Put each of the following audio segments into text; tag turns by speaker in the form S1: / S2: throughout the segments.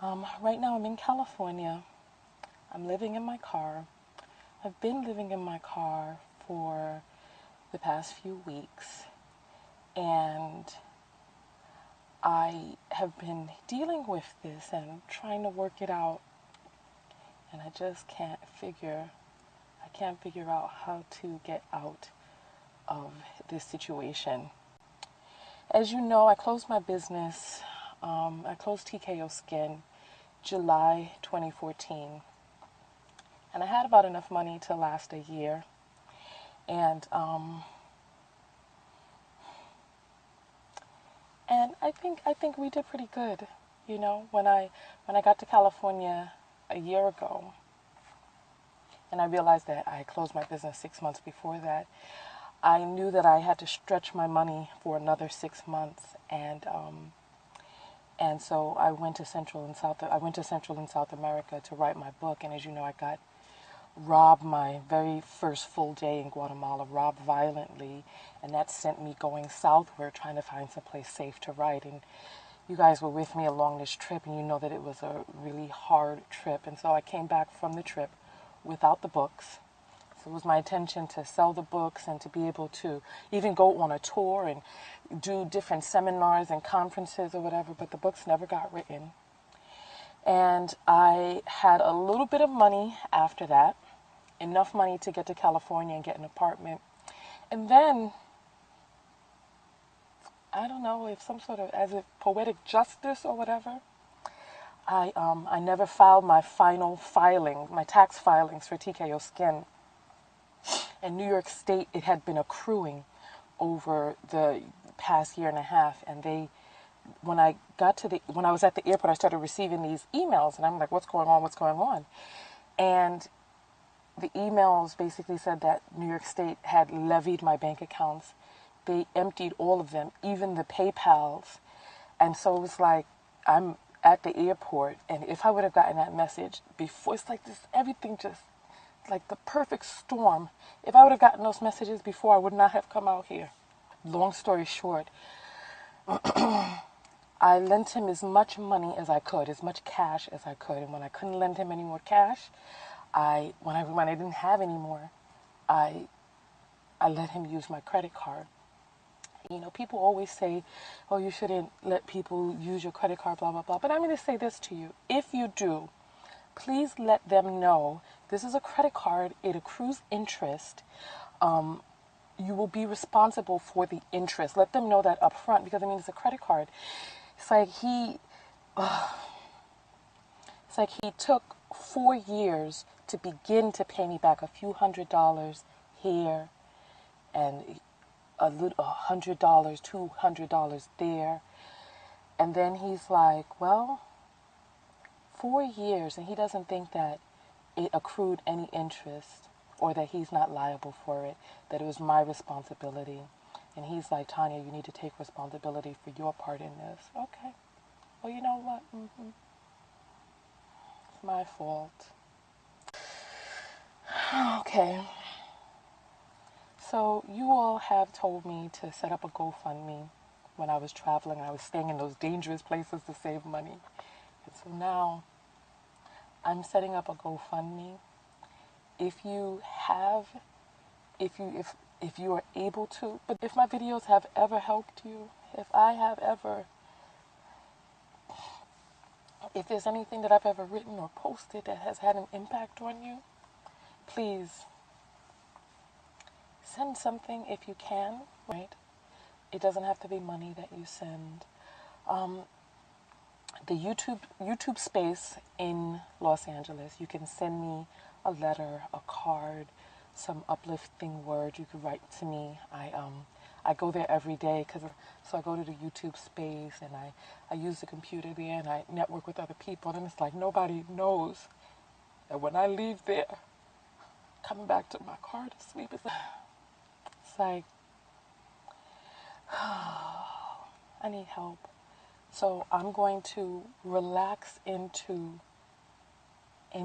S1: Right now I'm in California. I'm living in my car. I've been living in my car for the past few weeks, and I have been dealing with this and trying to work it out, and I just can't figure out how to get out of this situation. As you know, I closed my business. I closed TKO Skin July 2014, and I had about enough money to last a year. And I think we did pretty good. You know, when I got to California a year ago, and I realized that I closed my business 6 months before that, I knew that I had to stretch my money for another 6 months, and so I went to Central and South America to write my book. And as you know, I got robbed my very first full day in Guatemala, robbed violently, and that sent me going southward, trying to find someplace safe to write. And you guys were with me along this trip, and you know that it was a really hard trip. And so I came back from the trip without the books. So it was my intention to sell the books and to be able to even go on a tour and do different seminars and conferences or whatever, but the books never got written. And I had a little bit of money after that, enough money to get to California and get an apartment. And then, I don't know if some sort of, as if poetic justice or whatever, I never filed my my tax filings for TKO Skin. In New York State, it had been accruing over the past year and a half, and when I was at the airport, I started receiving these emails, and I'm like, what's going on? What's going on? And the emails basically said that New York State had levied my bank accounts. They emptied all of them, even the PayPals. And so it was like, I'm at the airport, and if I would have gotten that message before, it's like this, everything just like the perfect storm. If I would have gotten those messages before, I would not have come out here. Long story short, I lent him as much money as I could, as much cash as I could. And when I couldn't lend him any more cash, when I didn't have any more, I let him use my credit card. You know, people always say, oh, you shouldn't let people use your credit card, blah, blah, blah. But I'm going to say this to you. If you do, please let them know this is a credit card. It accrues interest. You will be responsible for the interest. Let them know that up front, because I mean, it's a credit card. It's like he took 4 years to begin to pay me back a few $100s here and $100, $200 there. And then he's like, well, 4 years, and he doesn't think that it accrued any interest or that he's not liable for it, that it was my responsibility. And he's like, Tonya, you need to take responsibility for your part in this. Okay. Well, you know what? It's my fault. Okay. So you all have told me to set up a GoFundMe when I was traveling. I was staying in those dangerous places to save money. And so now I'm setting up a GoFundMe. If you are able to, but if my videos have ever helped you, if there's anything that I've ever written or posted that has had an impact on you, please send something if you can, right? It doesn't have to be money that you send. The YouTube space in Los Angeles, you can send me a letter, a card, some uplifting word you could write to me. I go there every day, so I go to the YouTube space, and I use the computer there, and I network with other people, and it's like nobody knows that when I leave there, coming back to my car to sleep, it's like I need help. So I'm going to relax into I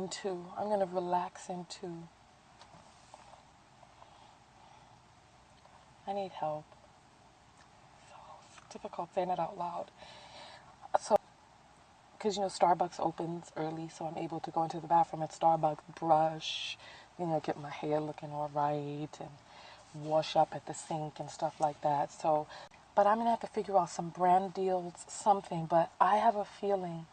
S1: need help. So it's difficult saying it out loud. So because, Starbucks opens early, so I'm able to go into the bathroom at Starbucks, brush, get my hair looking all right, and wash up at the sink and stuff like that. So, but I'm going to have to figure out some brand deals, something. But I have a feeling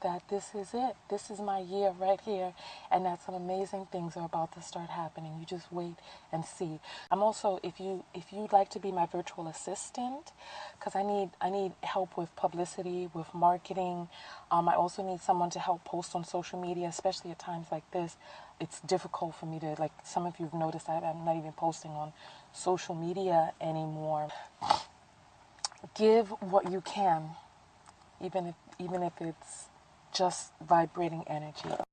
S1: that this is it. This is my year right here, and that some amazing things are about to start happening. You just wait and see. I'm also, if you'd like to be my virtual assistant, because I need help with publicity, with marketing. I also need someone to help post on social media, especially at times like this. It's difficult for me to, like some of you've noticed, I'm not even posting on social media anymore. Give what you can, even if it's just vibrating energy.